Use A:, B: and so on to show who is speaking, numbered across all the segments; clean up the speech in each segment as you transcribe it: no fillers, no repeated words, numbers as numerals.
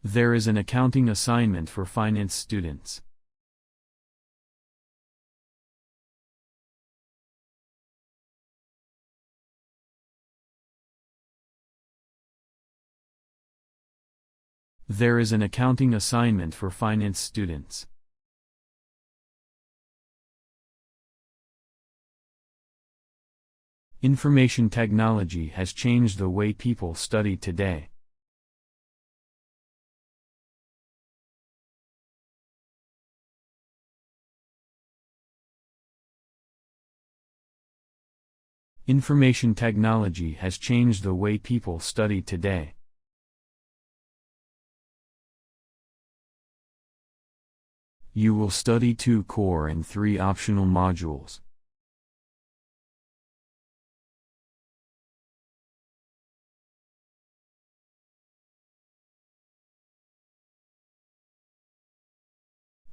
A: There is an accounting assignment for finance students. There is an accounting assignment for finance students. Information technology has changed the way people study today. Information technology has changed the way people study today. You will study 2 core and 3 optional modules.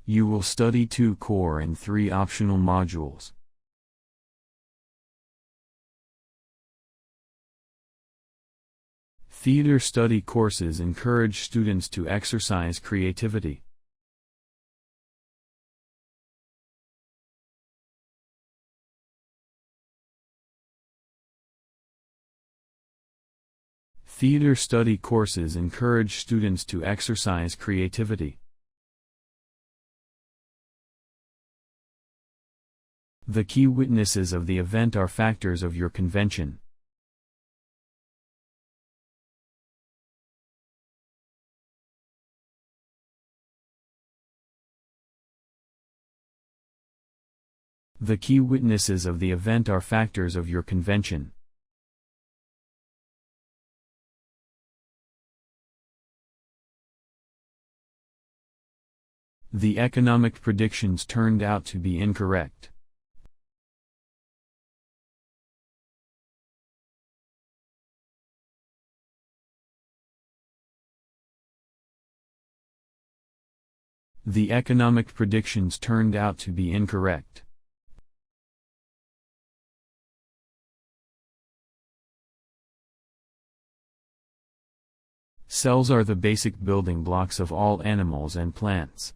A: You will study 2 core and 3 optional modules. Theater study courses encourage students to exercise creativity. Theater study courses encourage students to exercise creativity. The key witnesses of the event are factors of your convention. The key witnesses of the event are factors of your convention. The economic predictions turned out to be incorrect. The economic predictions turned out to be incorrect. Cells are the basic building blocks of all animals and plants.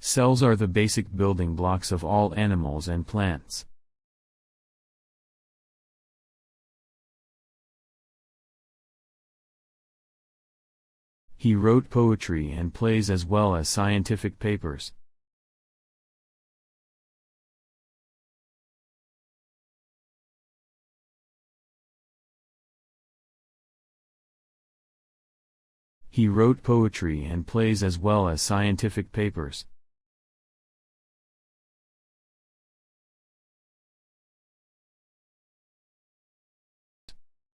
A: Cells are the basic building blocks of all animals and plants. He wrote poetry and plays as well as scientific papers. He wrote poetry and plays as well as scientific papers.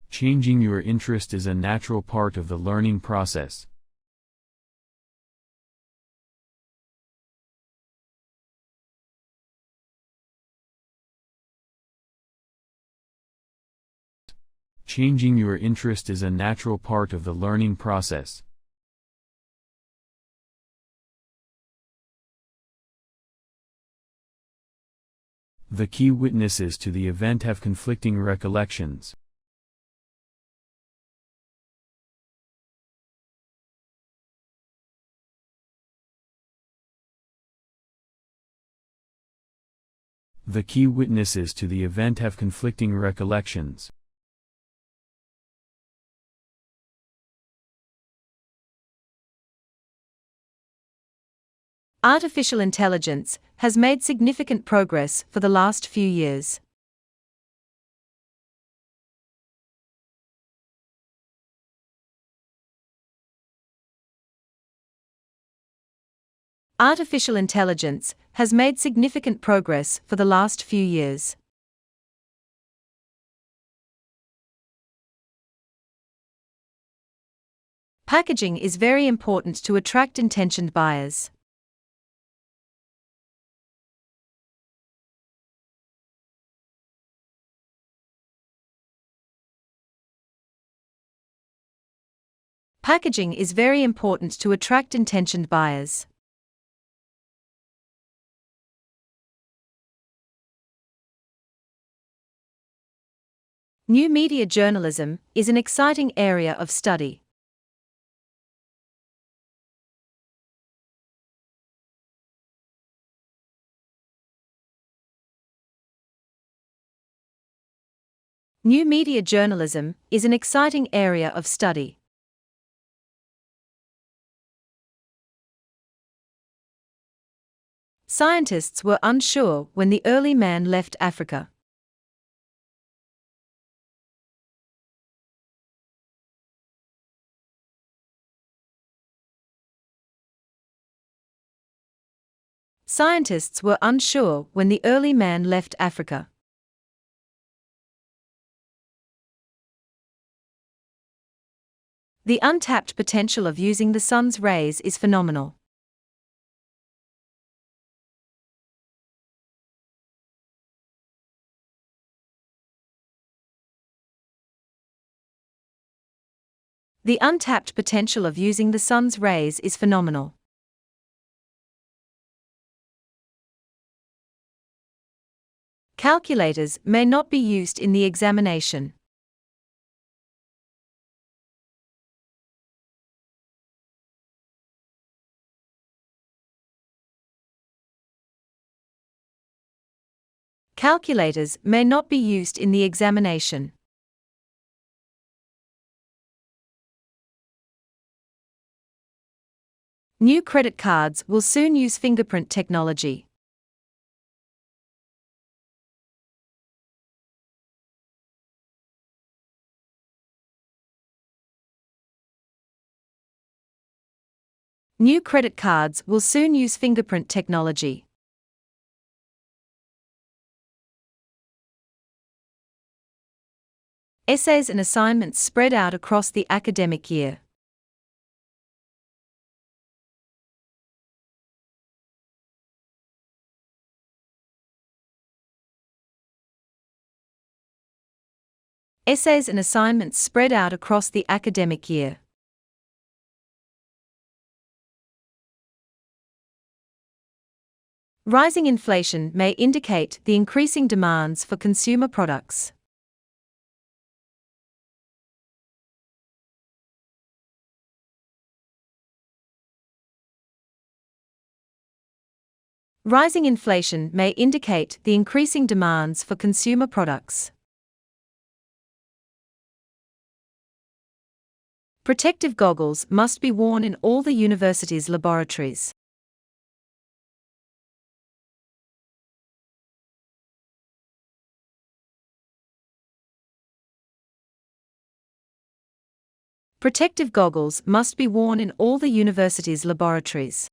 A: Changing your interest is a natural part of the learning process. Changing your interest is a natural part of the learning process. The key witnesses to the event have conflicting recollections. The key witnesses to the event have conflicting recollections.
B: Artificial intelligence has made significant progress for the last few years. Artificial intelligence has made significant progress for the last few years. Packaging is very important to attract intentioned buyers. Packaging is very important to attract intentioned buyers. New media journalism is an exciting area of study. New media journalism is an exciting area of study. Scientists were unsure when the early man left Africa. Scientists were unsure when the early man left Africa. The untapped potential of using the sun's rays is phenomenal. The untapped potential of using the sun's rays is phenomenal. Calculators may not be used in the examination. Calculators may not be used in the examination. New credit cards will soon use fingerprint technology. New credit cards will soon use fingerprint technology. Essays and assignments spread out across the academic year. Essays and assignments spread out across the academic year. Rising inflation may indicate the increasing demands for consumer products. Rising inflation may indicate the increasing demands for consumer products. Protective goggles must be worn in all the university's laboratories. Protective goggles must be worn in all the university's laboratories.